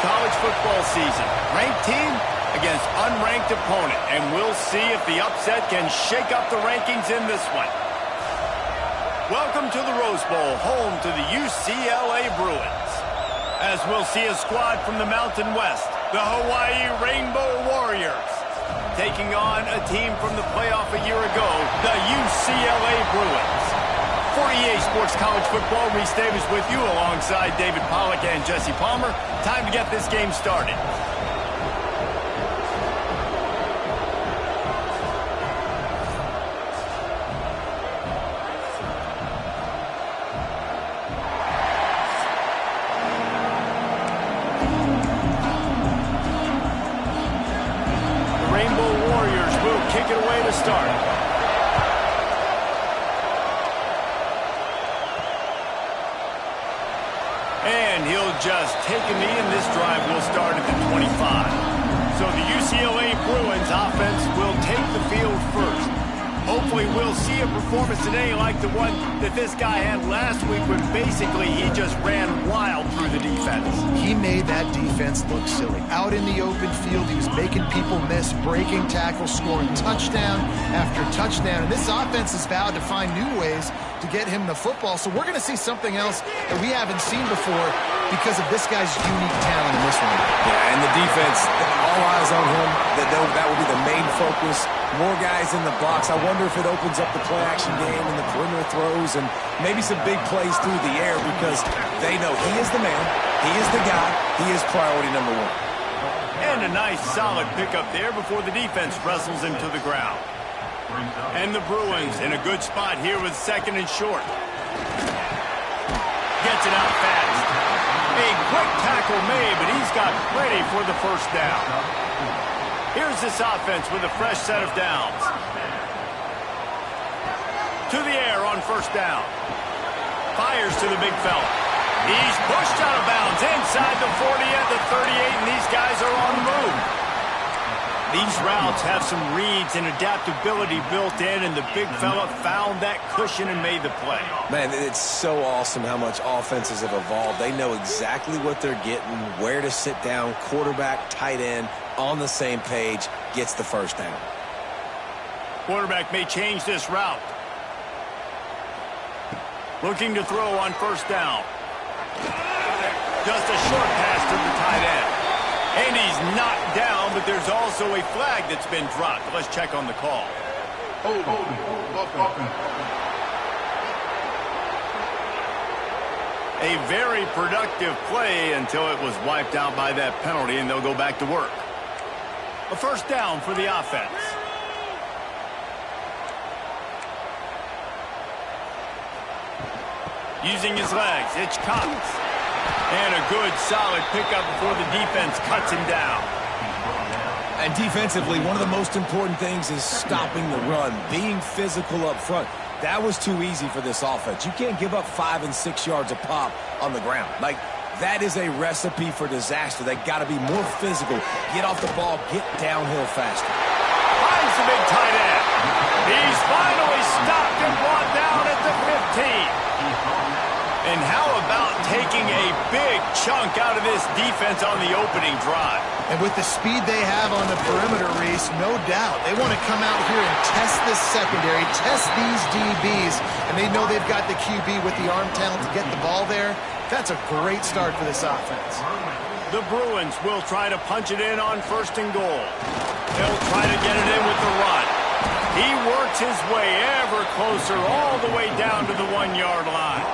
college football season. Ranked team against unranked opponent, and we'll see if the upset can shake up the rankings in this one. Welcome to the Rose Bowl, home to the UCLA Bruins. As we'll see a squad from the Mountain West, the Hawaii Rainbow Warriors, taking on a team from the playoff a year ago, the UCLA Bruins. For EA Sports College Football, Reese Davis with you alongside David Pollack and Jesse Palmer. Time to get this game started. The Rainbow Warriors will kick it away to start. And he'll just take a knee, and this drive will start at the 25. So the UCLA Bruins offense will take the field first. Hopefully we'll see a performance today like the one that this guy had last week when basically he just ran wild through the defense. He made that defense look silly. Out in the open field, he was making people miss, breaking tackles, scoring touchdown after touchdown. And this offense has vowed to find new ways to get him the football. So we're going to see something else that we haven't seen before because of this guy's unique talent in this one. Yeah, and the defense, all eyes on him. That will be the main focus. More guys in the box. I wonder if it opens up the play-action game and the perimeter throws and maybe some big plays through the air because they know he is the man, he is the guy, he is priority number one. And a nice solid pickup there before the defense wrestles him to the ground. And the Bruins in a good spot here with second and short. Gets it out fast. A quick tackle made, but he's got plenty for the first down. Here's this offense with a fresh set of downs. To the air on first down. Fires to the big fella. He's pushed out of bounds inside the 40 at the 38, and these guys are on the move. These routes have some reads and adaptability built in, and the big fella found that cushion and made the play. Man, it's so awesome how much offenses have evolved. They know exactly what they're getting, where to sit down, quarterback, tight end, on the same page, gets the first down. Quarterback may change this route. Looking to throw on first down. Just a short pass to the tight end. And he's knocked down, but there's also a flag that's been dropped. Let's check on the call. A very productive play until it was wiped out by that penalty, and they'll go back to work. A first down for the offense. Using his legs, Hitchcock. And a good, solid pickup before the defense cuts him down. And defensively, one of the most important things is stopping the run, being physical up front. That was too easy for this offense. You can't give up 5 and 6 yards a pop on the ground. Like, that is a recipe for disaster. They got to be more physical, get off the ball, get downhill faster. Finds the big tight end. He's finally stopped and brought down at the 15. And how about taking a big chunk out of this defense on the opening drive? And with the speed they have on the perimeter, Reese, no doubt, they want to come out here and test this secondary, test these DBs, and they know they've got the QB with the arm talent to get the ball there. That's a great start for this offense. The Bruins will try to punch it in on first and goal. They'll try to get it in with the run. He works his way ever closer all the way down to the 1-yard line.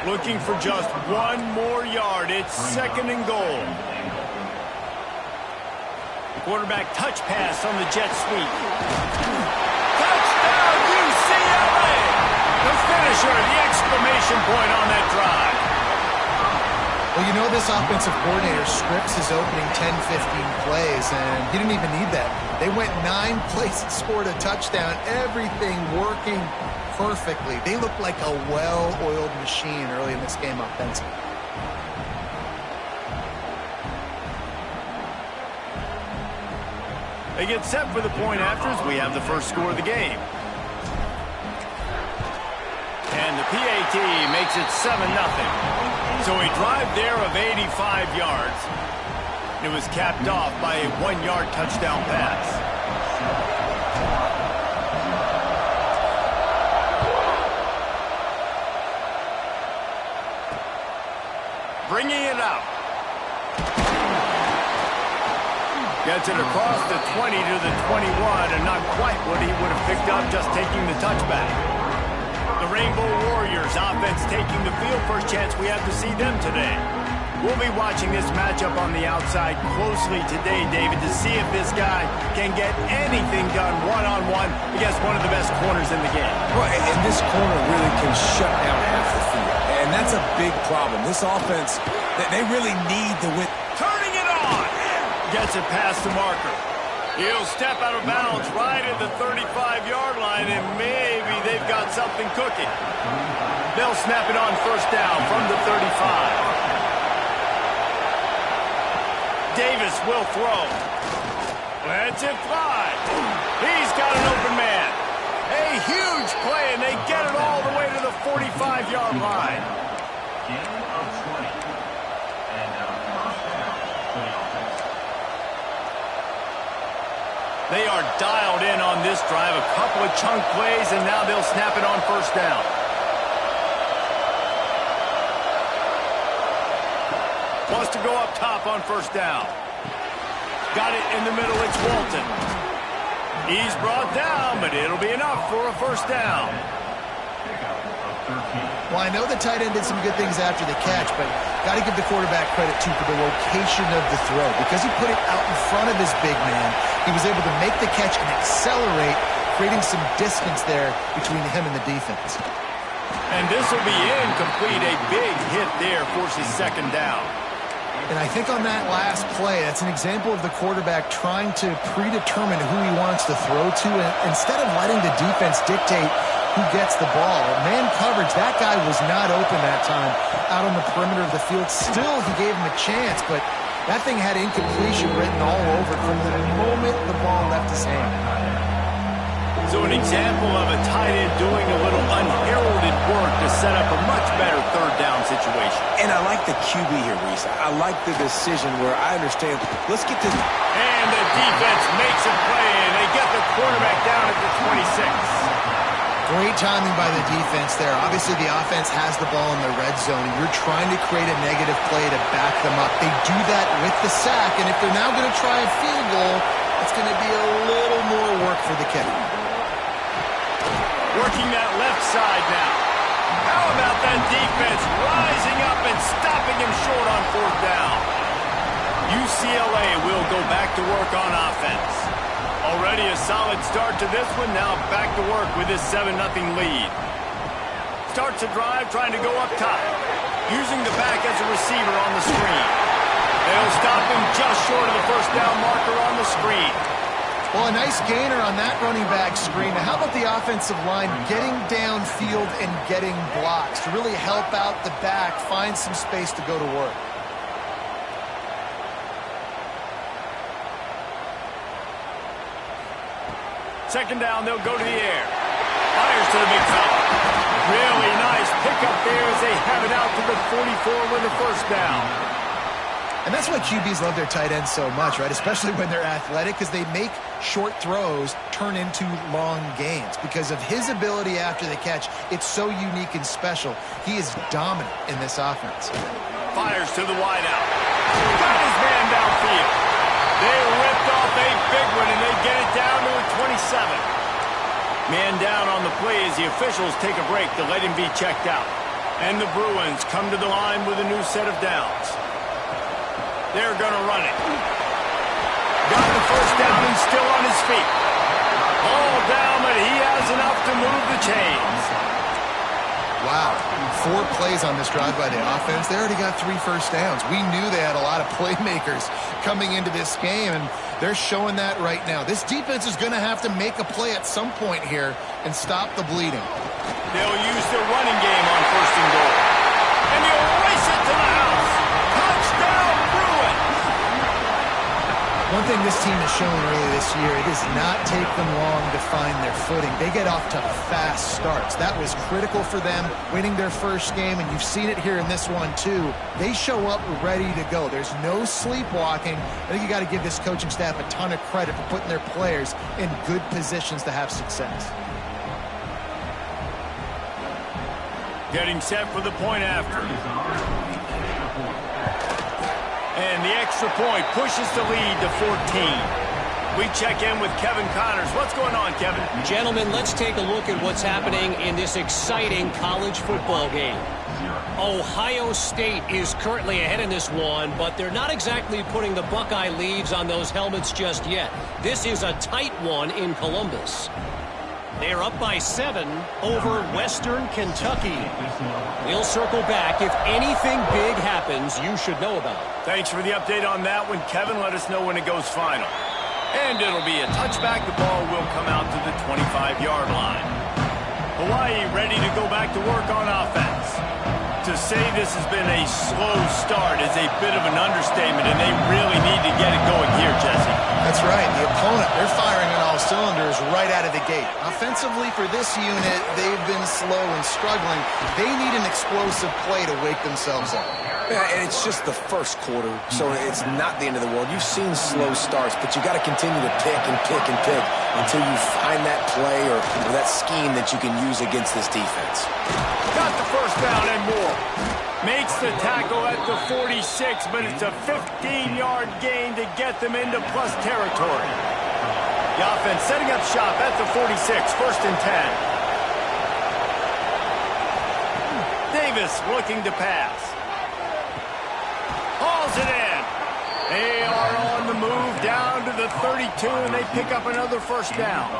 Looking for just one more yard. It's second and goal. Quarterback touch pass on the jet sweep. Touchdown, UCLA! The finisher, the exclamation point on that drive. Well, you know this offensive coordinator scripts his opening 10, 15 plays, and he didn't even need that. They went 9 plays and scored a touchdown. Everything working perfectly. They look like a well-oiled machine early in this game offensively. They get set for the point after as we have the first score of the game. And the PAT makes it 7-0. So a drive there of 85 yards. It was capped off by a 1-yard touchdown pass. Bringing it out. Gets it across the 20 to the 21, and not quite what he would have picked up just taking the touchback. The Rainbow Warriors offense taking the field. First chance we have to see them today. We'll be watching this matchup on the outside closely today, David, to see if this guy can get anything done one-on-one against one of the best corners in the game. Well, and this corner really can shut down half the field. And that's a big problem. This offense, they really need the width. Turning it on. Gets it past the marker. He'll step out of bounds right at the 35-yard line, and maybe they've got something cooking. They'll snap it on first down from the 35. Davis will throw. Lets it fly. He's got an open man. A huge play, and they get it all the way to the 45-yard line. They are dialed in on this drive. A couple of chunk plays, and now they'll snap it on first down. Wants to go up top on first down. Got it in the middle. It's Walton. He's brought down, but it'll be enough for a first down. Well, I know the tight end did some good things after the catch, but got to give the quarterback credit, too, for the location of the throw. Because he put it out in front of his big man, he was able to make the catch and accelerate, creating some distance there between him and the defense. And this will be incomplete. A big hit there forces second down. And I think on that last play, that's an example of the quarterback trying to predetermine who he wants to throw to, and instead of letting the defense dictate who gets the ball. Man coverage, that guy was not open that time out on the perimeter of the field. Still, he gave him a chance, but that thing had incompletion written all over it from the moment the ball left his hand. So an example of a tight end doing a little unheralded work to set up a much better third down situation. And I like the QB here, Reese. I like the decision where I understand. Let's get this. And the defense makes a play, and they get the quarterback down at the 26. Great timing by the defense there. Obviously, the offense has the ball in the red zone, and you're trying to create a negative play to back them up. They do that with the sack, and if they're now going to try a field goal, it's going to be a little more work for the kicker. Working that left side now. How about that defense rising up and stopping him short on fourth down? UCLA will go back to work on offense. Already a solid start to this one. Now back to work with this 7-0 lead. Starts a drive trying to go up top. Using the back as a receiver on the screen. They'll stop him just short of the first down marker on the screen. Well, a nice gainer on that running back screen. Now, how about the offensive line getting downfield and getting blocks to really help out the back, find some space to go to work? Second down, they'll go to the air. Fires to the big fella. Really nice pickup there as they have it out to the 44 with a first down. And that's why QBs love their tight ends so much, right? Especially when they're athletic, because they make short throws turn into long gains. Because of his ability after the catch, it's so unique and special. He is dominant in this offense. Fires to the wideout. Got his man downfield. They ripped off a big one, and they get it down to a 27. Man down on the play as the officials take a break to let him be checked out. And the Bruins come to the line with a new set of downs. They're going to run it. Got the first down and still on his feet. All down, but he has enough to move the chains. Wow. 4 plays on this drive by the offense. They already got 3 first downs. We knew they had a lot of playmakers coming into this game, and they're showing that right now. This defense is going to have to make a play at some point here and stop the bleeding. They'll use the running game on first and goal. And he'll race it to the house. Touchdown, Bruins! One thing this team has shown early this year, it does not take them long to find their footing. They get off to fast starts. That was critical for them winning their first game, and you've seen it here in this one too. They show up ready to go. There's no sleepwalking. I think you got to give this coaching staff a ton of credit for putting their players in good positions to have success. Getting set for the point after. And the extra point pushes the lead to 14. We check in with Kevin Connors. What's going on, Kevin? Gentlemen, let's take a look at what's happening in this exciting college football game. Ohio State is currently ahead in this one, but they're not exactly putting the Buckeye leaves on those helmets just yet. This is a tight one in Columbus. They're up by 7 over Western Kentucky. We'll circle back. If anything big happens, you should know about it. Thanks for the update on that one, Kevin. Let us know when it goes final. And it'll be a touchback. The ball will come out to the 25-yard line. Hawaii ready to go back to work on offense. To say this has been a slow start is a bit of an understatement, and they really need to get it going here, Jesse. That's right. The opponent, they're firing on all cylinders right out of the gate. Offensively for this unit, they've been slow and struggling. They need an explosive play to wake themselves up. Yeah, and it's just the first quarter, so it's not the end of the world. You've seen slow starts, but you got to continue to pick and pick and pick until you find that play or that scheme that you can use against this defense. Got the first down and more. Makes the tackle at the 46, but it's a 15-yard gain to get them into plus territory. The offense setting up shop at the 46, first and 10. Davis looking to pass. Hauls it in. They are on the move down to the 32, and they pick up another first down.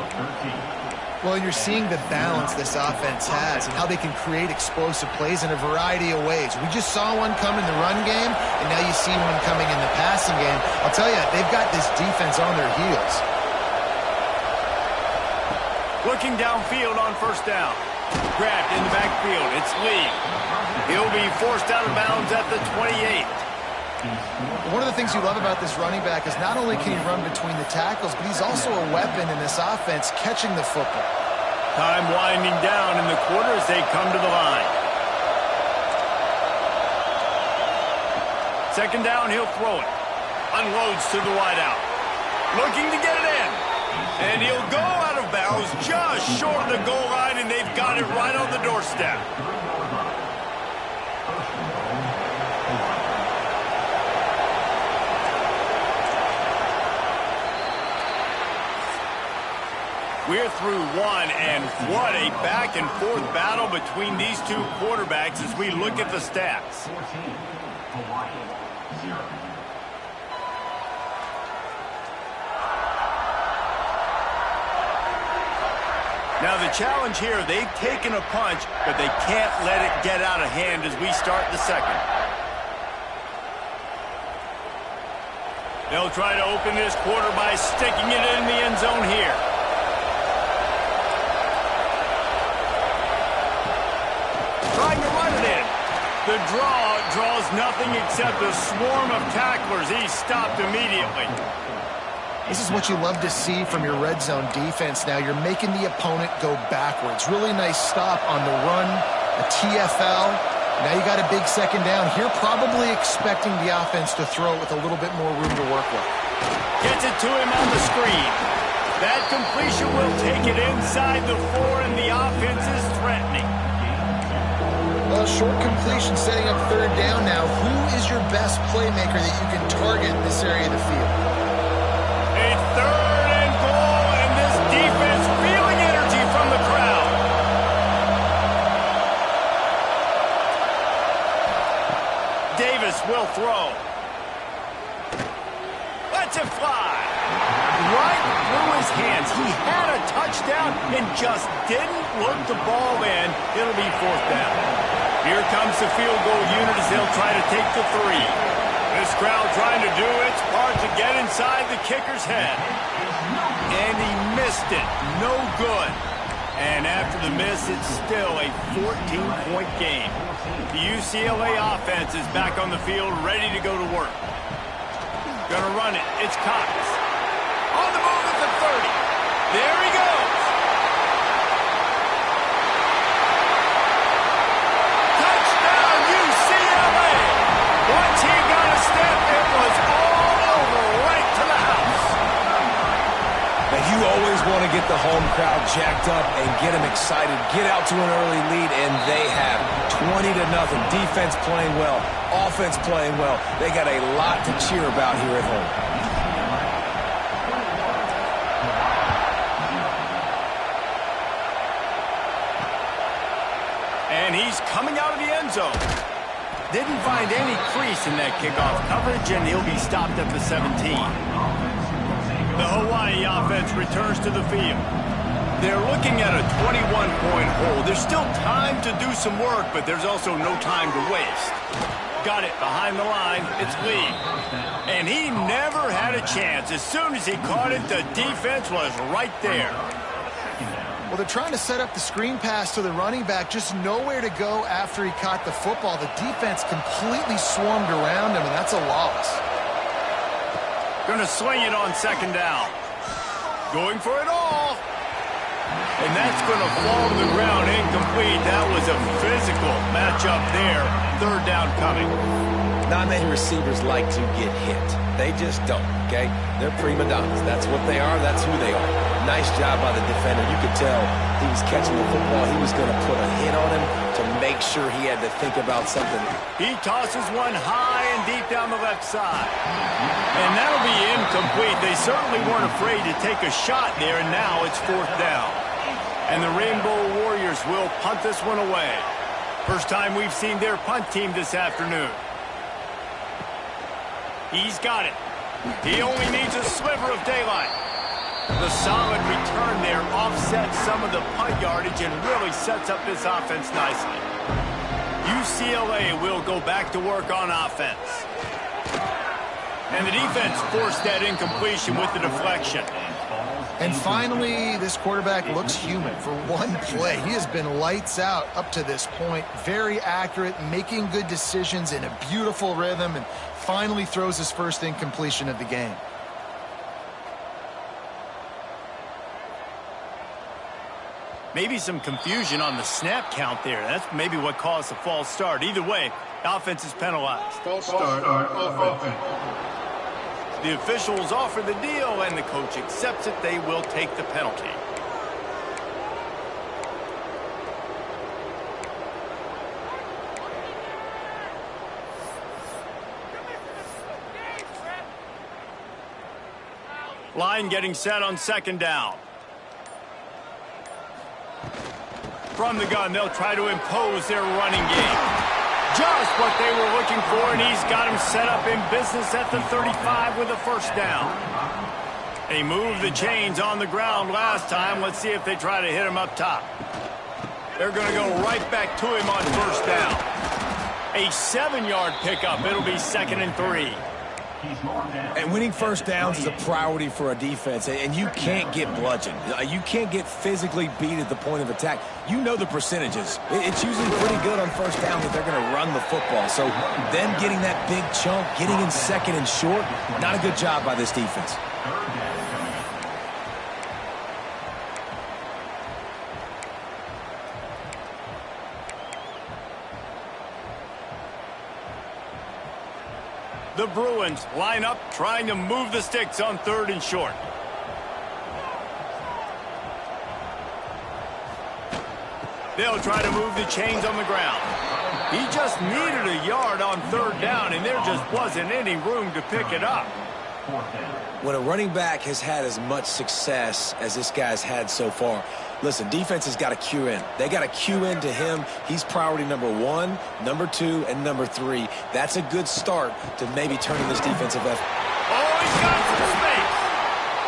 Well, you're seeing the balance this offense has and how they can create explosive plays in a variety of ways. We just saw one come in the run game, and now you see one coming in the passing game. I'll tell you, they've got this defense on their heels. Looking downfield on first down. Grabbed in the backfield. It's Lee. He'll be forced out of bounds at the 28. One of the things you love about this running back is not only can he run between the tackles, but he's also a weapon in this offense catching the football. Time winding down in the quarter as they come to the line. Second down, he'll throw it. Unloads to the wideout. Looking to get it in. And he'll go out of bounds just short of the goal line, and they've got it right on the doorstep. We're through one, and what a back-and-forth battle between these two quarterbacks as we look at the stats. 14, Hawaii, 0. Now the challenge here, they've taken a punch, but they can't let it get out of hand as we start the second. They'll try to open this quarter by sticking it in the end zone here. Trying to run it in. The draw draws nothing except a swarm of tacklers. He's stopped immediately. This is what you love to see from your red zone defense now. You're making the opponent go backwards. Really nice stop on the run, a TFL. Now you got a big second down. Here probably expecting the offense to throw it with a little bit more room to work with. Gets it to him on the screen. That completion will take it inside the 4, and the offense is threatening. Well, short completion setting up third down now. Who is your best playmaker that you can target in this area of the field? It's third and goal, and this defense feeling energy from the crowd. Davis will throw. Lets it fly. Right through his hands. He had a touchdown and just didn't look the ball in. It'll be fourth down. Here comes the field goal unit as they'll try to take the 3. This crowd trying to do its part to get inside the kicker's head. And he missed it. No good. And after the miss, it's still a 14-point game. The UCLA offense is back on the field, ready to go to work. Gonna run it. It's Cox. On the move at the 30. There he goes. Touchdown, UCLA. Once he got a step, it was all over, right to the house. Now, you always want to get the home crowd jacked up and get them excited, get out to an early lead, and they have 20-0. Defense playing well, offense playing well. They got a lot to cheer about here at home. And he's coming out of the end zone. Didn't find any crease in that kickoff coverage, and he'll be stopped at the 17. The Hawaii offense returns to the field. They're looking at a 21-point hole. There's still time to do some work, but there's also no time to waste. Got it behind the line. It's Lee. And he never had a chance. As soon as he caught it, the defense was right there. Well, they're trying to set up the screen pass to the running back, just nowhere to go after he caught the football. The defense completely swarmed around him, and that's a loss. Gonna swing it on second down. Going for it all. And that's gonna fall to the ground incomplete. That was a physical matchup there. Third down coming. Not many receivers like to get hit. They just don't, okay? They're prima donnas. That's what they are. That's who they are. Nice job by the defender. You could tell he was catching the football. He was going to put a hit on him to make sure he had to think about something. He tosses one high and deep down the left side. And that'll be incomplete. They certainly weren't afraid to take a shot there, and now it's fourth down. And the Rainbow Warriors will punt this one away. First time we've seen their punt team this afternoon. He's got it. He only needs a sliver of daylight. The solid return there offsets some of the punt yardage and really sets up this offense nicely. UCLA will go back to work on offense. And the defense forced that incompletion with the deflection. And finally, this quarterback looks human for one play. He has been lights out up to this point. Very accurate, making good decisions in a beautiful rhythm, and finally throws his first incompletion of the game. Maybe some confusion on the snap count there. That's maybe what caused the false start. Either way, offense is penalized. False start, offense. The officials offer the deal, and the coach accepts it. They will take the penalty. Line getting set on second down. From the gun, they'll try to impose their running game. Just what they were looking for, and he's got him set up in business at the 35 with a first down. They moved the chains on the ground last time. Let's see if they try to hit him up top. They're going to go right back to him on first down. A 7-yard pickup. It'll be 2nd and 3. And winning first downs is a priority for a defense, and you can't get bludgeoned. You can't get physically beat at the point of attack. You know the percentages. It's usually pretty good on first down that they're going to run the football. So them getting that big chunk, getting in second and short, not a good job by this defense. The Bruins line up, trying to move the sticks on 3rd and short. They'll try to move the chains on the ground. He just needed a yard on 3rd down, and there just wasn't any room to pick it up. When a running back has had as much success as this guy's had so far, listen, defense has got to cue in. They got to cue in to him. He's priority number 1, number 2, and number 3. That's a good start to maybe turning this defensive effort. Oh, he's got some space.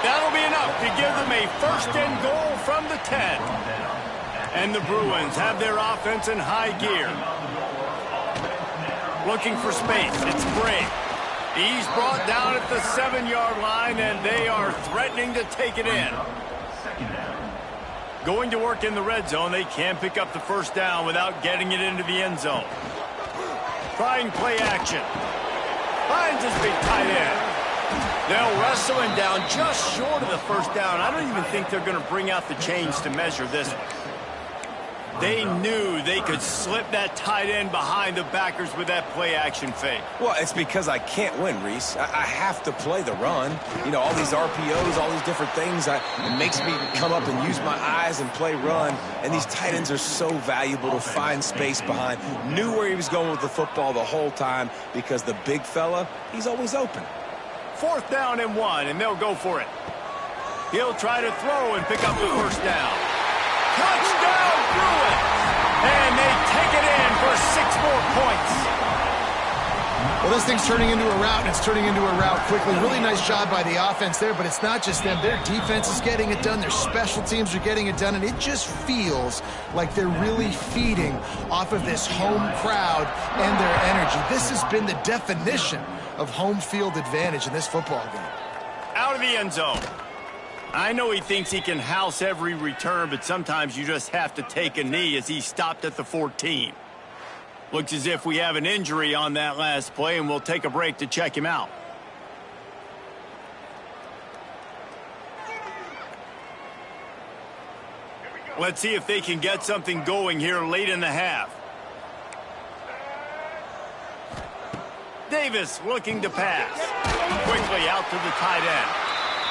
That'll be enough to give them a 1st and goal from the 10. And the Bruins have their offense in high gear. Looking for space. It's Bray. He's brought down at the 7-yard line, and they are threatening to take it in. Going to work in the red zone. They can't pick up the first down without getting it into the end zone. Trying play action. Finds his big tight end. They'll wrestle him down just short of the first down. I don't even think they're going to bring out the chains to measure this one. They knew they could slip that tight end behind the backers with that play-action fake. Well, it's because I can't win, Reese. I have to play the run. You know, all these RPOs, all these different things, it makes me come up and use my eyes and play run. And these tight ends are so valuable to find space behind. Knew where he was going with the football the whole time because the big fella, he's always open. 4th down and 1, and they'll go for it. He'll try to throw and pick up the first down. Touchdown, Bruins! And they take it in for 6 more points. Well, this thing's turning into a rout, and it's turning into a rout quickly. Really nice job by the offense there, but it's not just them. Their defense is getting it done. Their special teams are getting it done, and it just feels like they're really feeding off of this home crowd and their energy. This has been the definition of home field advantage in this football game. Out of the end zone. I know he thinks he can house every return, but sometimes you just have to take a knee as he stopped at the 14. Looks as if we have an injury on that last play, and we'll take a break to check him out. Let's see if they can get something going here late in the half. Davis looking to pass. Quickly out to the tight end.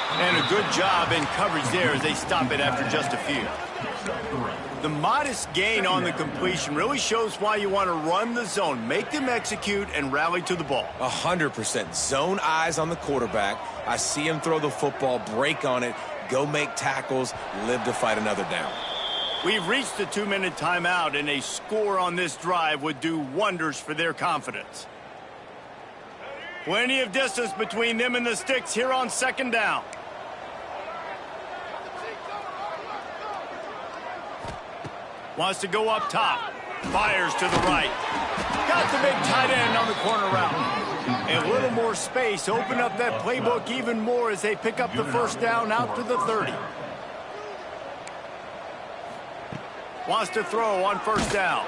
And a good job in coverage there as they stop it after just a few. The modest gain on the completion really shows why you want to run the zone. Make them execute and rally to the ball. 100%. Zone eyes on the quarterback. I see him throw the football, break on it, go make tackles, live to fight another down. We've reached the 2-minute timeout, and a score on this drive would do wonders for their confidence. Plenty of distance between them and the sticks here on 2nd down. Wants to go up top. Fires to the right. Got the big tight end on the corner route. A little more space. Open up that playbook even more as they pick up the first down out to the 30. Wants to throw on 1st down.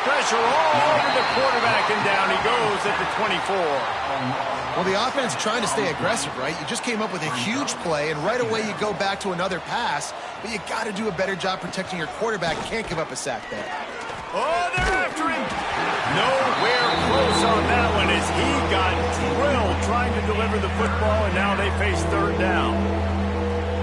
Pressure all over the quarterback, and down he goes at the 24. Well, the offense trying to stay aggressive, right? You just came up with a huge play, and right away you go back to another pass, but you got to do a better job protecting your quarterback. Can't give up a sack there. Oh, they're after him. Nowhere close on that one as he got drilled trying to deliver the football, and now they face 3rd down.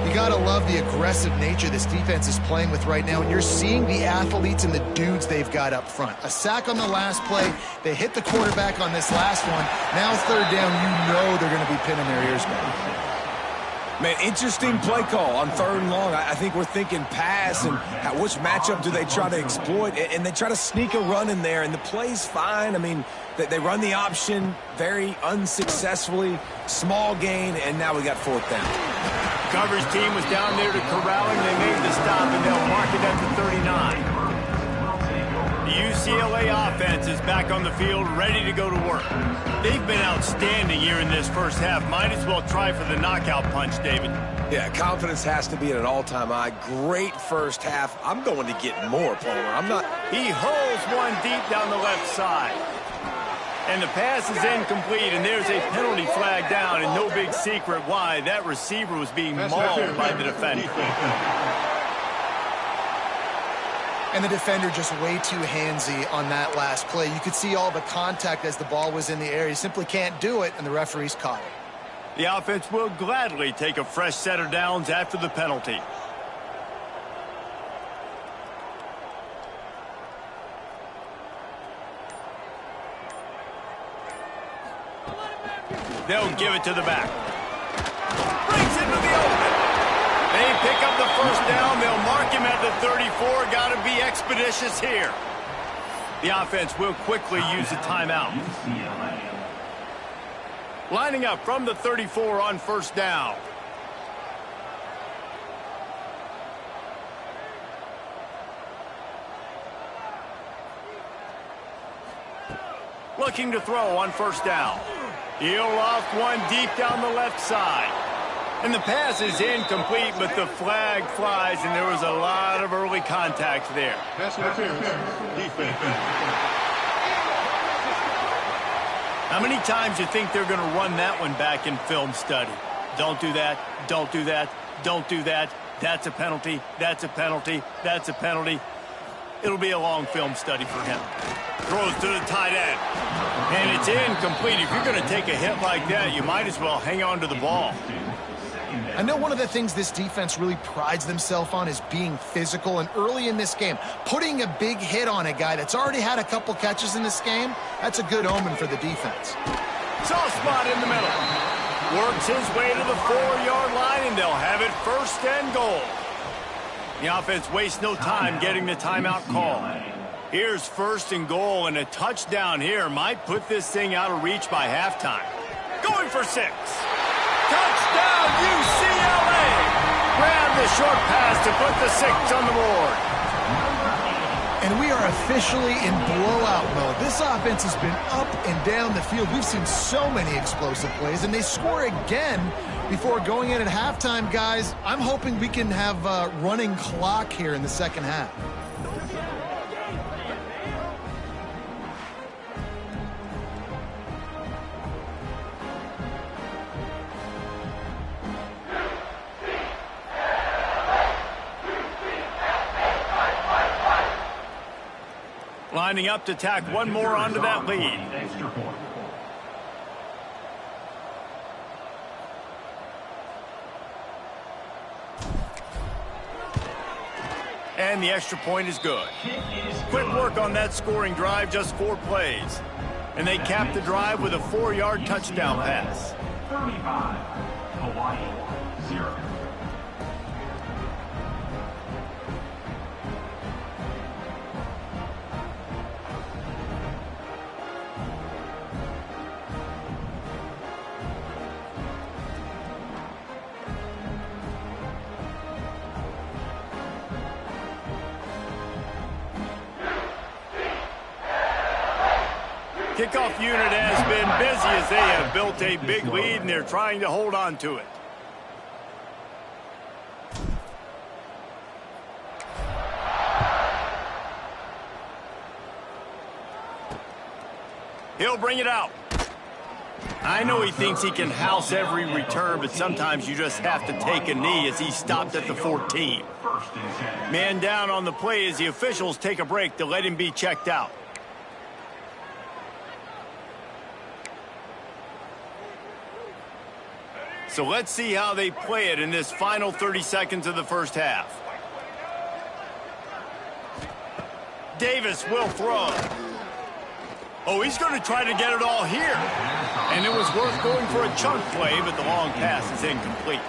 You got to love the aggressive nature this defense is playing with right now, and you're seeing the athletes and the dudes they've got up front. A sack on the last play. They hit the quarterback on this last one. Now 3rd down, you know they're going to be pinning their ears back. Man, interesting play call on 3rd and long. I think we're thinking pass and which matchup do they try to exploit, and they try to sneak a run in there, and the play's fine. I mean, they run the option very unsuccessfully, small gain, and now we got 4th down. Coverage team was down there to corral him. They made the stop, and they'll mark it at the 39. The UCLA offense is back on the field, ready to go to work. They've been outstanding here in this first half. Might as well try for the knockout punch, David. Yeah, confidence has to be at an all-time high. Great first half. I'm going to get more, Palmer. He hurls one deep down the left side. And the pass is incomplete, and there's a penalty flag down, and no big secret why. That receiver was being mauled by the defender. And the defender just way too handsy on that last play. You could see all the contact as the ball was in the air. He simply can't do it, and the referee's caught it. The offense will gladly take a fresh set of downs after the penalty. They'll give it to the back. Brings it to the open. They pick up the first down. They'll mark him at the 34. Got to be expeditious here. The offense will quickly use a timeout. Lining up from the 34 on 1st down. Looking to throw on 1st down. He'll loft one deep down the left side. And the pass is incomplete, but the flag flies, and there was a lot of early contact there. Pass interference. Defense. How many times you think they're going to run that one back in film study? Don't do that. Don't do that. Don't do that. That's a penalty. That's a penalty. That's a penalty. It'll be a long film study for him. Throws to the tight end. And it's incomplete. If you're going to take a hit like that, you might as well hang on to the ball. I know one of the things this defense really prides themselves on is being physical, and early in this game, putting a big hit on a guy that's already had a couple catches in this game, that's a good omen for the defense. Soft spot in the middle. Works his way to the 4-yard line, and they'll have it 1st and goal. The offense wastes no time getting the timeout call. Here's 1st and goal, and a touchdown here might put this thing out of reach by halftime. Going for 6. Touchdown, UCLA! Grab the short pass to put the 6 on the board. And we are officially in blowout mode. This offense has been up and down the field. We've seen so many explosive plays, and they score again before going in at halftime, guys. I'm hoping we can have a running clock here in the second half. Lining up to tack one more onto that lead. And the extra point is good. Quick work on that scoring drive, just 4 plays. And they cap the drive with a 4-yard touchdown pass. 35, Hawaii, 0. Kickoff unit has been busy as they have built a big lead, and they're trying to hold on to it. He'll bring it out. I know he thinks he can house every return, but sometimes you just have to take a knee as he stopped at the 14. Man down on the play as the officials take a break to let him be checked out. So let's see how they play it in this final 30 seconds of the first half. Davis will throw. Oh, he's going to try to get it all here. And it was worth going for a chunk play, but the long pass is incomplete.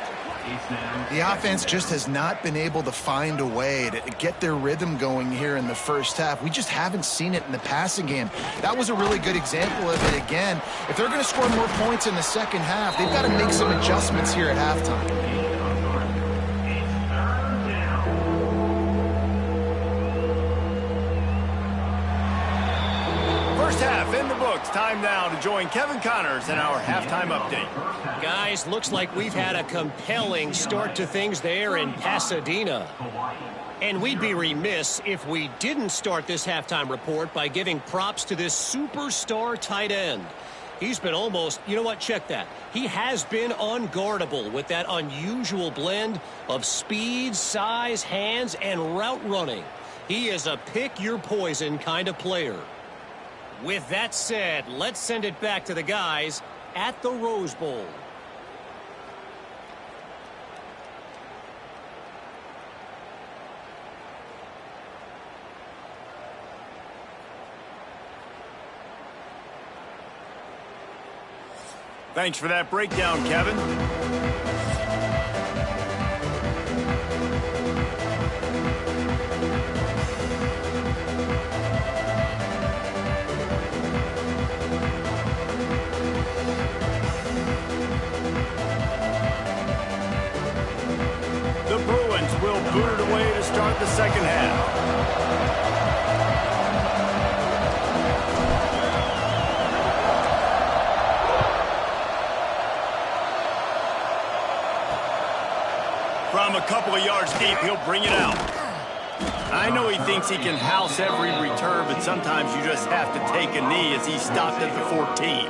The offense just has not been able to find a way to get their rhythm going here in the first half. We just haven't seen it in the passing game. That was a really good example of it again. If they're going to score more points in the second half, they've got to make some adjustments here at halftime. First half in the books. Time now to join Kevin Connors in our halftime update. Guys, looks like we've had a compelling start to things there in Pasadena. And we'd be remiss if we didn't start this halftime report by giving props to this superstar tight end. He's been almost, you know what, check that. He has been unguardable with that unusual blend of speed, size, hands, and route running. He is a pick-your-poison kind of player. With that said, let's send it back to the guys at the Rose Bowl. Thanks for that breakdown, Kevin. The Bruins will boot it away to start the second half. From a couple of yards deep, he'll bring it out. I know he thinks he can house every return, but sometimes you just have to take a knee as he stopped at the 14.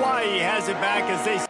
Hawaii has it back as they...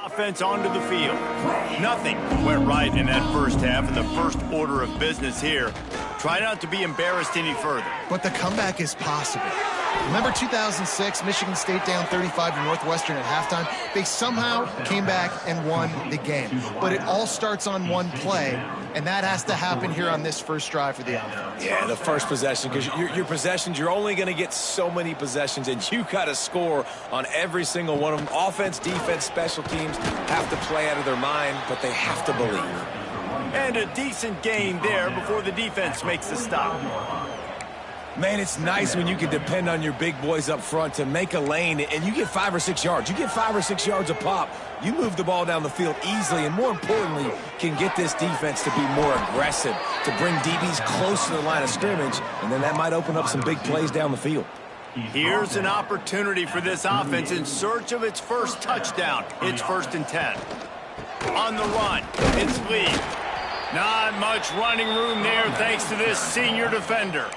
Offense onto the field. Nothing went right in that first half, and the first order of business here. Try not to be embarrassed any further. But the comeback is possible. Remember 2006, Michigan State down 35 to Northwestern at halftime? They somehow came back and won the game. But it all starts on one play, and that has to happen here on this first drive for the offense. Yeah, the first possession, because your possessions, you're only going to get so many possessions, and you got to score on every single one of them. Offense, defense, special teams have to play out of their mind, but they have to believe. And a decent gain there before the defense makes the stop. Man, it's nice when you can depend on your big boys up front to make a lane, and you get 5 or 6 yards. You get 5 or 6 yards a pop. You move the ball down the field easily, and more importantly, can get this defense to be more aggressive, to bring DBs close to the line of scrimmage, and then that might open up some big plays down the field. Here's an opportunity for this offense in search of its first touchdown. It's 1st and 10. On the run, it's Lee. Not much running room there thanks to this senior defender.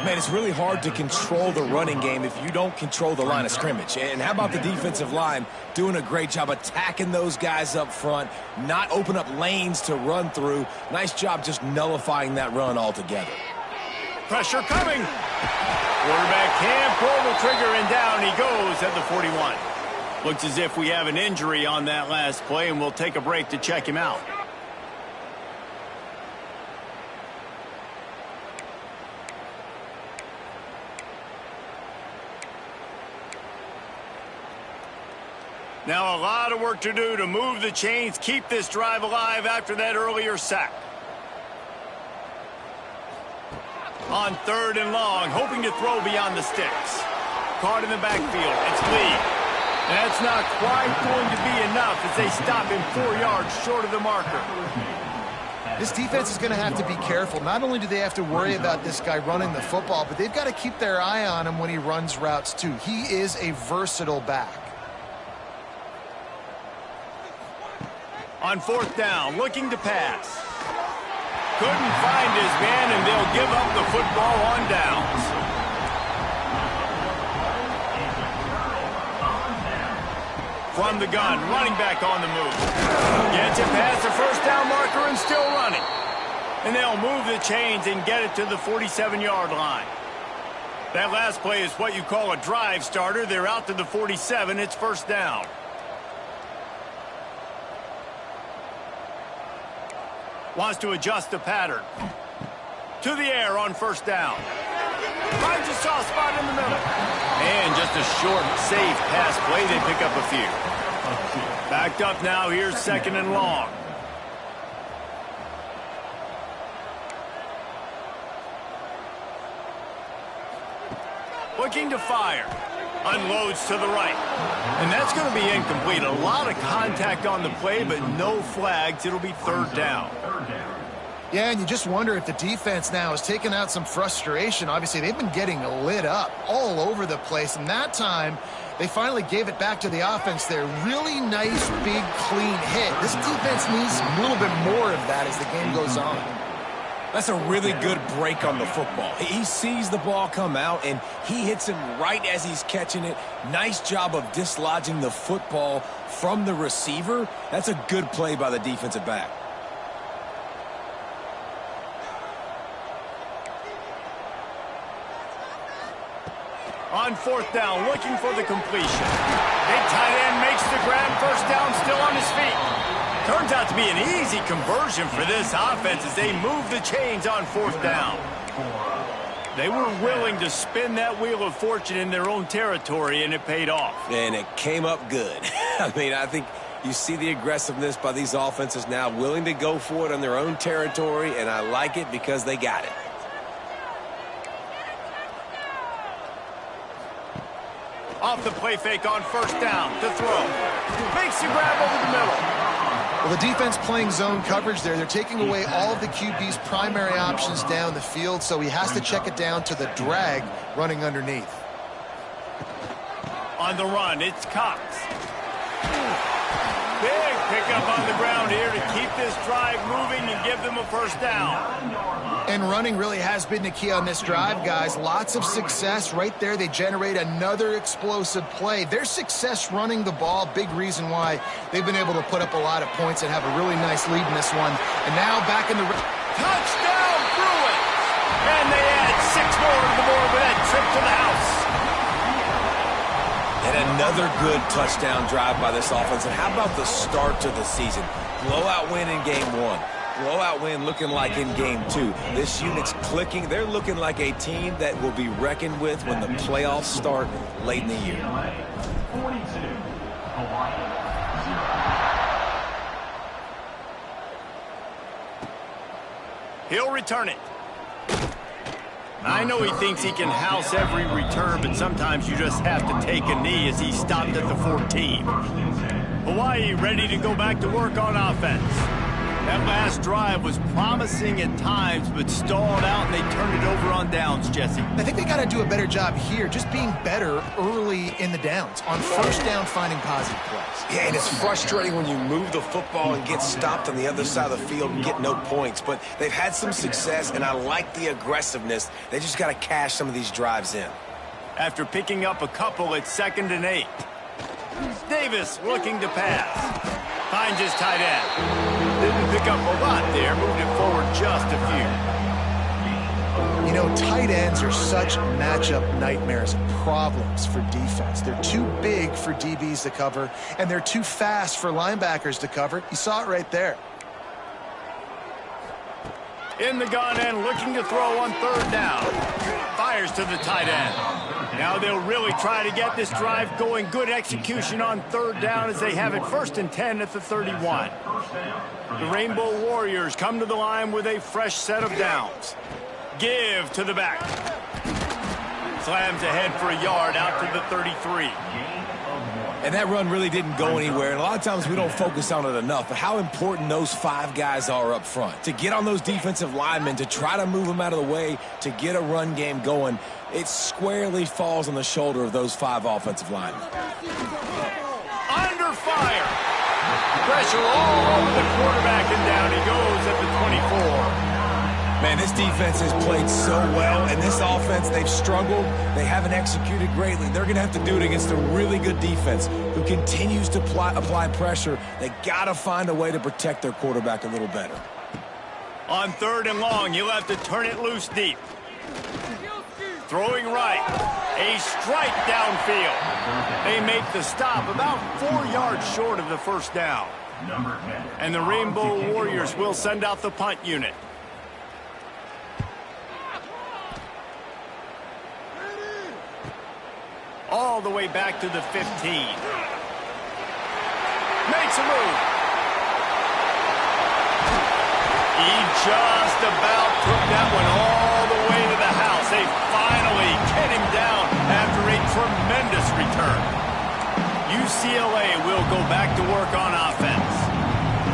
Man, it's really hard to control the running game if you don't control the line of scrimmage. And how about the defensive line doing a great job attacking those guys up front, not open up lanes to run through. Nice job just nullifying that run altogether. Pressure coming. Quarterback can't pull the trigger, and down he goes at the 41. Looks as if we have an injury on that last play, and we'll take a break to check him out. Now a lot of work to do to move the chains, keep this drive alive after that earlier sack. On 3rd and long, hoping to throw beyond the sticks. Caught in the backfield, it's Lee. That's not quite going to be enough as they stop him 4 yards short of the marker. This defense is going to have to be careful. Not only do they have to worry about this guy running the football, but they've got to keep their eye on him when he runs routes too. He is a versatile back. On 4th down, looking to pass. Couldn't find his man, and they'll give up the football on downs. From the gun, running back on the move. Gets it past the 1st down marker and still running. And they'll move the chains and get it to the 47-yard line. That last play is what you call a drive starter. They're out to the 47. It's 1st down. Wants to adjust the pattern. To the air on 1st down. Finds a soft spot in the middle. And just a short, safe pass play. They pick up a few. Backed up now. Here's 2nd and long. Looking to fire. Unloads to the right. And that's going to be incomplete. A lot of contact on the play, but no flags. It'll be 3rd down. Yeah, and you just wonder if the defense now has taken out some frustration. Obviously, they've been getting lit up all over the place, and that time they finally gave it back to the offense there. Really nice, big, clean hit. This defense needs a little bit more of that as the game goes on. That's a really good break on the football. He sees the ball come out, and he hits him right as he's catching it. Nice job of dislodging the football from the receiver. That's a good play by the defensive back. On fourth down, looking for the completion. Big tight end makes the grab, first down, still on his feet. Turns out to be an easy conversion for this offense as they move the chains on fourth down. They were willing to spin that wheel of fortune in their own territory, and it paid off. And it came up good. I mean, I think you see the aggressiveness by these offenses now, willing to go for it on their own territory, and I like it because they got it. Off the play fake on first down to throw. Makes the grab over the middle. Well, the defense playing zone coverage there. They're taking away all of the QB's primary options down the field, so he has to check it down to the drag running underneath. On the run, it's Cox. Big pickup on the ground here to keep this drive moving and give them a first down. And running really has been the key on this drive, guys. Lots of success right there. They generate another explosive play. Their success running the ball, big reason why they've been able to put up a lot of points and have a really nice lead in this one. And now back in the... Touchdown, Bruins! And they add 6 more to the board with that trip to the house. And another good touchdown drive by this offense. And how about the start to the season? Blowout win in game 1. Blowout win looking like in game 2. This unit's clicking. They're looking like a team that will be reckoned with when the playoffs start late in the year. 42, Hawaii, 0. He'll return it. I know he thinks he can house every return, but sometimes you just have to take a knee as he stopped at the 14. Hawaii ready to go back to work on offense. That last drive was promising at times, but stalled out, and they turned it over on downs, Jesse. I think they got to do a better job here, just being better early in the downs. On first down, finding positive plays. Yeah, and it's frustrating when you move the football and get stopped on the other side of the field and get no points. But they've had some success, and I like the aggressiveness. They just got to cash some of these drives in. After picking up a couple, it's 2nd and 8. Davis looking to pass. Finds his tight end. Didn't pick up a lot there, moved it forward just a few. You know, tight ends are such matchup nightmares and problems for defense. They're too big for DBs to cover, and they're too fast for linebackers to cover. You saw it right there. In the gun end, looking to throw on 3rd down. Fires to the tight end. Now they'll really try to get this drive going. Good execution on 3rd down as they have it 1st and 10 at the 31. The Rainbow Warriors come to the line with a fresh set of downs. Give to the back. Slams ahead for a yard out to the 33. And that run really didn't go anywhere. And a lot of times we don't focus on it enough. But how important those 5 guys are up front. To get on those defensive linemen, to try to move them out of the way, to get a run game going, it squarely falls on the shoulder of those 5 offensive linemen. Under fire. Pressure all over the quarterback, and down he goes at the 24. Man, this defense has played so well, and this offense, they've struggled. They haven't executed greatly. They're going to have to do it against a really good defense who continues to apply pressure. They got to find a way to protect their quarterback a little better. On 3rd and long, you'll have to turn it loose deep. Throwing right. A strike downfield. They make the stop about 4 yards short of the first down. Number 10. And the Rainbow Warriors will send out the punt unit. All the way back to the 15. Makes a move. He just about took that one all the way to the house. They finally get him down after a tremendous return. UCLA will go back to work on offense.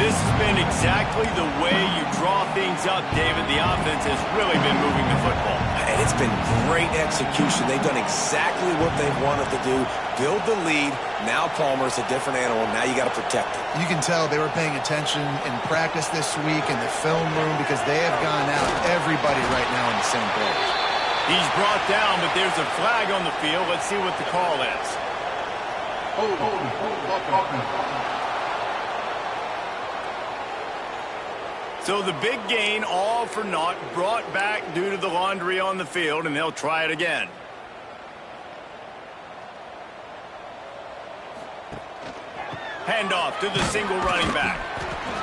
This has been exactly the way you draw things up, David. The offense has really been moving the football. And it's been great execution. They've done exactly what they've wanted to do. Build the lead. Now Palmer's a different animal. Now you got to protect it. You can tell they were paying attention in practice this week in the film room because they have gone out everybody right now on the same page. He's brought down, but there's a flag on the field. Let's see what the call is. So the big gain, all for naught, brought back due to the laundry on the field, and they'll try it again. Handoff to the single running back.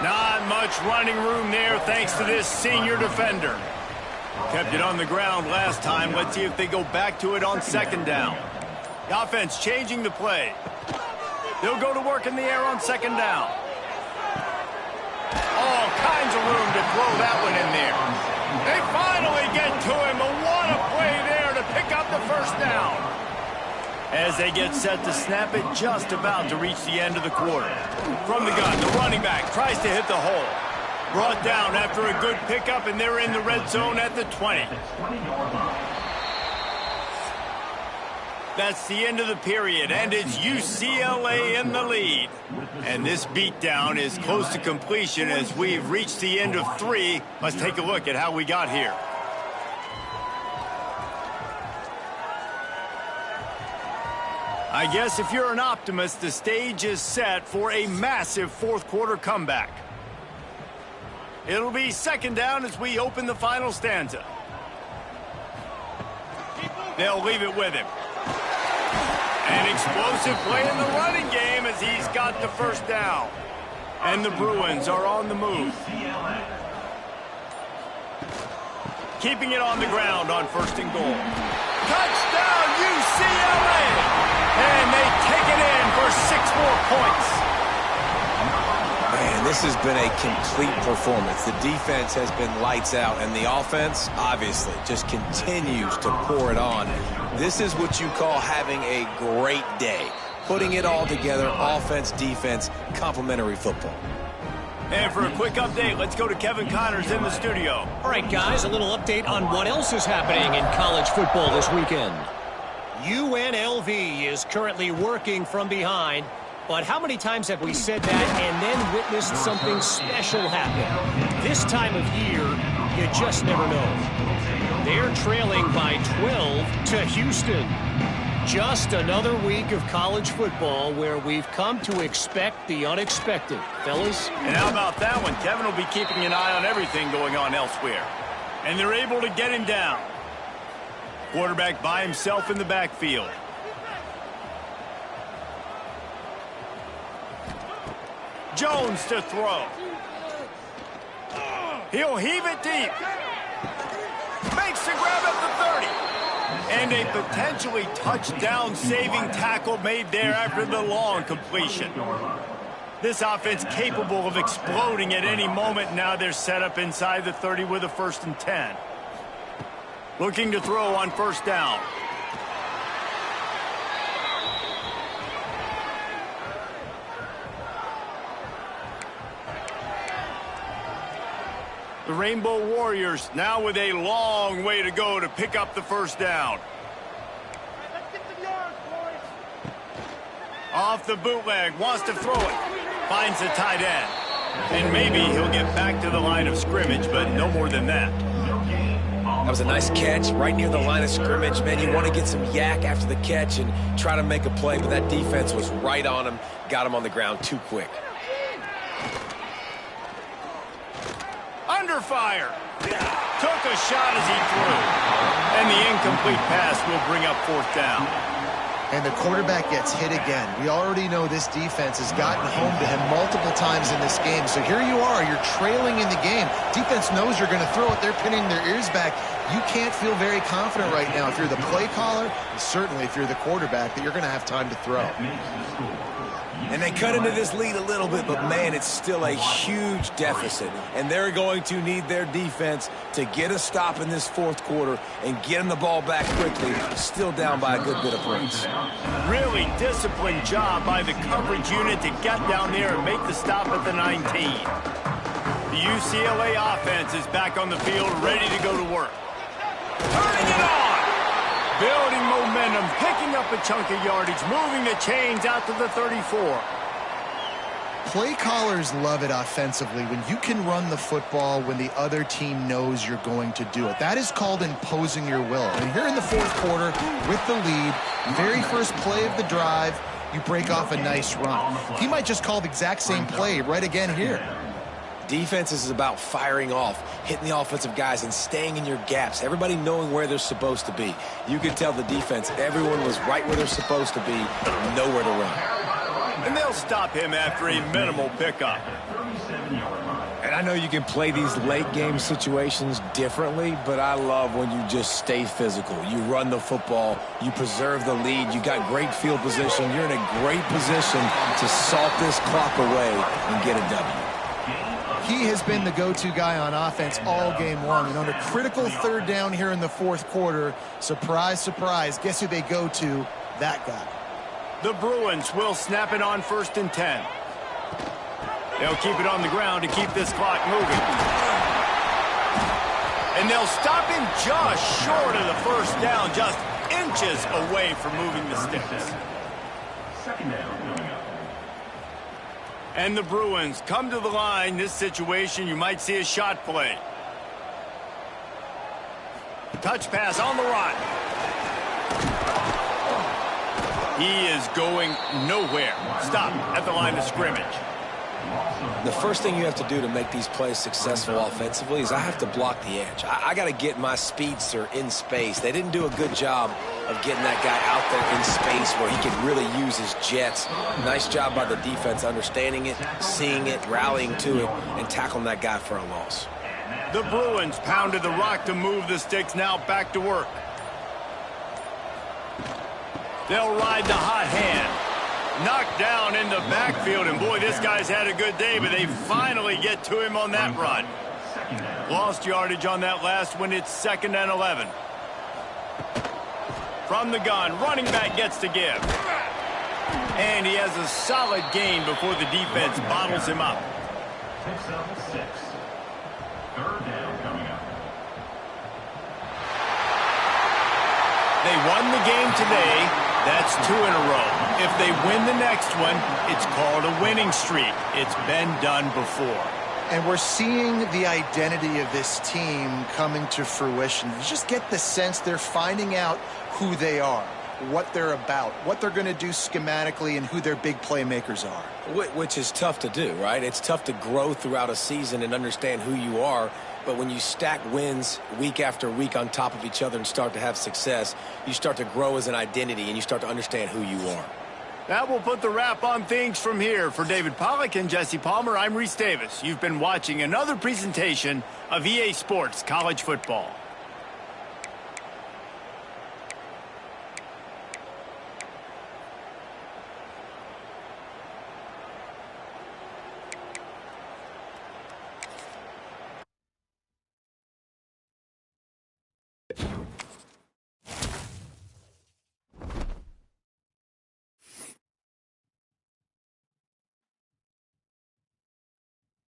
Not much running room there thanks to this senior defender. Kept it on the ground last time. Let's see if they go back to it on second down. The offense changing the play. They'll go to work in the air on second down. All kinds of room to throw that one in there. They finally get to him, but what a play there to pick up the first down. As they get set to snap it, just about to reach the end of the quarter. From the gun, the running back tries to hit the hole. Brought down after a good pickup, and they're in the red zone at the 20. That's the end of the period, and it's UCLA in the lead. And this beatdown is close to completion as we've reached the end of 3. Let's take a look at how we got here. I guess if you're an optimist, the stage is set for a massive fourth quarter comeback. It'll be second down as we open the final stanza. They'll leave it with him. An explosive play in the running game as he's got the first down. And the Bruins are on the move. Keeping it on the ground on first and goal. Touchdown, UCLA! And they take it in for 6 more points. Man, this has been a complete performance. The defense has been lights out, and the offense, obviously, just continues to pour it on. This is what you call having a great day. Putting it all together, offense, defense, complementary football. And for a quick update, let's go to Kevin Connors in the studio. All right, guys, a little update on what else is happening in college football this weekend. UNLV is currently working from behind, but how many times have we said that and then witnessed something special happen? This time of year, you just never know. They're trailing by 12 to Houston. Just another week of college football where we've come to expect the unexpected, fellas. And how about that one? Kevin will be keeping an eye on everything going on elsewhere. And they're able to get him down. Quarterback by himself in the backfield. Jones to throw. He'll heave it deep. Makes the grab at the 30. And a potentially touchdown-saving tackle made there after the long completion. This offense capable of exploding at any moment. Now they're set up inside the 30 with a 1st and 10. Looking to throw on first down. The Rainbow Warriors now with a long way to go to pick up the first down. Off the bootleg, wants to throw it. Finds the tight end. And maybe he'll get back to the line of scrimmage, but no more than that. That was a nice catch right near the line of scrimmage. Man, you want to get some yak after the catch and try to make a play, but that defense was right on him. Got him on the ground too quick. Under fire. Took a shot as he threw. And the incomplete pass will bring up 4th down. And the quarterback gets hit again. We already know this defense has gotten home to him multiple times in this game. So here you are, you're trailing in the game. Defense knows you're going to throw it. They're pinning their ears back. You can't feel very confident right now if you're the play caller, and certainly if you're the quarterback, that you're going to have time to throw. And they cut into this lead a little bit, but, man, it's still a huge deficit. And they're going to need their defense to get a stop in this fourth quarter and get them the ball back quickly, still down by a good bit of points. Really disciplined job by the coverage unit to get down there and make the stop at the 19. The UCLA offense is back on the field, ready to go to work. Turning it on! Building momentum, picking up a chunk of yardage, moving the chains out to the 34. Play callers love it offensively when you can run the football when the other team knows you're going to do it. That is called imposing your will. And here in the fourth quarter, with the lead, very first play of the drive, you break off a nice run. He might just call the exact same play right again here. Defense is about firing off, hitting the offensive guys, and staying in your gaps. Everybody knowing where they're supposed to be. You can tell the defense, everyone was right where they're supposed to be, nowhere to run. And they'll stop him after a minimal pickup. And I know you can play these late game situations differently, but I love when you just stay physical. You run the football, you preserve the lead, you got great field position, you're in a great position to salt this clock away and get a W. He has been the go-to guy on offense all game long. And on a critical third down here in the fourth quarter, surprise, surprise, guess who they go to? That guy. The Bruins will snap it on 1st and 10. They'll keep it on the ground to keep this clock moving. And they'll stop him just short of the first down, just inches away from moving the sticks. Second down coming up. And the Bruins come to the line. This situation, you might see a shot play. Touch pass on the run. He is going nowhere. Stop at the line of scrimmage. The first thing you have to do to make these plays successful offensively is I have to block the edge. I got to get my speedster in space. They didn't do a good job of getting that guy out there in space where he could really use his jets. Nice job by the defense understanding it, seeing it, rallying to it, and tackling that guy for a loss. The Bruins pounded the rock to move the sticks, now back to work. They'll ride the hot hand. Knocked down in the backfield, and boy, this guy's had a good day, but they finally get to him on that run. Lost yardage on that last one. It's 2nd and 11. From the gun, running back gets to give. And he has a solid gain before the defense bottles him up. Picks up 6. Third down coming up. They won the game today. That's 2 in a row. If they win the next one, it's called a winning streak. It's been done before. And we're seeing the identity of this team coming to fruition. You just get the sense they're finding out who they are, what they're about, what they're going to do schematically, and who their big playmakers are. Which is tough to do, right? It's tough to grow throughout a season and understand who you are. But when you stack wins week after week on top of each other and start to have success, you start to grow as an identity and you start to understand who you are. That will put the wrap on things from here. For David Pollack and Jesse Palmer, I'm Reese Davis. You've been watching another presentation of EA Sports College Football.